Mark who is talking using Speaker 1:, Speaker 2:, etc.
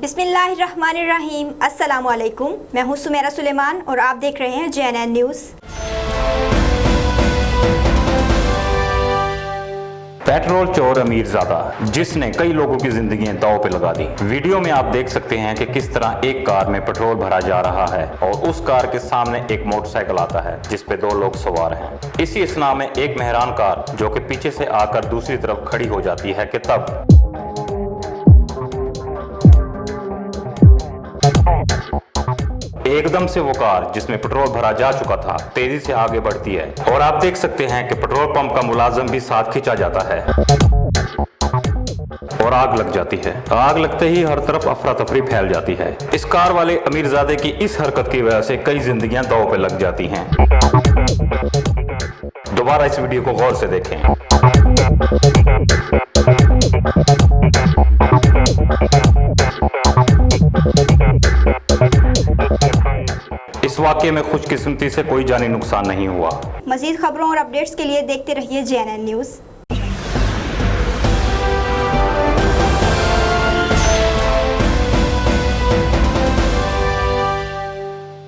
Speaker 1: बिस्मिल्लाहिर्रहमानिर्रहीम। अस्सलामुअलैकुम। मैं हूं सुमेरा सुलेमान और आप देख रहे हैं JNN न्यूज़।
Speaker 2: पेट्रोल चोर अमीरजादा जिसने कई लोगों की जिंदगी दांव पे लगा दी। वीडियो में आप देख सकते हैं कि किस तरह एक कार में पेट्रोल भरा जा रहा है और उस कार के सामने एक मोटरसाइकिल आता है जिस पे 2 लोग सवार हैं। इसी असना में एक मेहरान कार जो कि पीछे से आकर दूसरी तरफ खड़ी हो जाती है कि तब एकदम से वो कार जिसमें पेट्रोल भरा जा चुका था तेजी से आगे बढ़ती है और आप देख सकते हैं कि पेट्रोल पंप का मुलाजिम भी साथ खींचा जाता है और आग लग जाती है। आग लगते ही हर तरफ अफरा तफरी फैल जाती है। इस कार वाले अमीरजादे की इस हरकत की वजह से कई जिंदगियां दांव पे लग जाती हैं। दोबारा इस वीडियो को गौर से देखें। इस वाकये में खुशकिस्मती से कोई जानी नुकसान नहीं हुआ।
Speaker 1: मज़ीद खबरों और अपडेट्स के लिए देखते रहिए JNN न्यूज़।